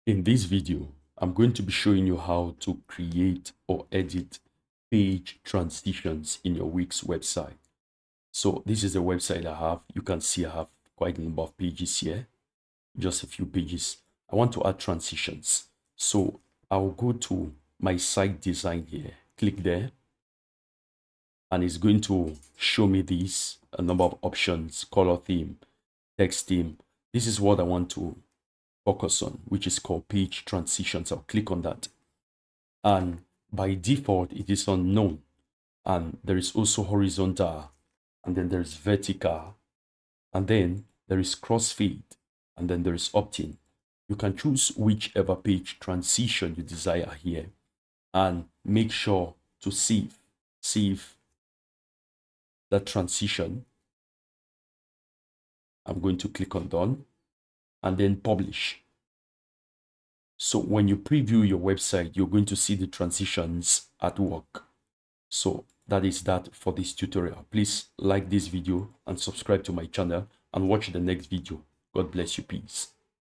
In this video, I'm going to be showing you how to create or edit page transitions in your Wix website. So this is the website I have. You can see I have quite a number of pages here, just a few pages. I want to add transitions. So I'll go to my site design here, click there, and it's going to show me this, a number of options, color theme, text theme. This is what I want to focus on, which is called page transitions. I'll click on that. And by default, it is unknown. And there is also horizontal, and then there's vertical, and then there is crossfade, and then there is opt-in. You can choose whichever page transition you desire here, and make sure to save that transition. I'm going to click on done and then publish. So when you preview your website, you're going to see the transitions at work. So that is that for this tutorial. Please like this video and subscribe to my channel and watch the next video. God bless you. Peace.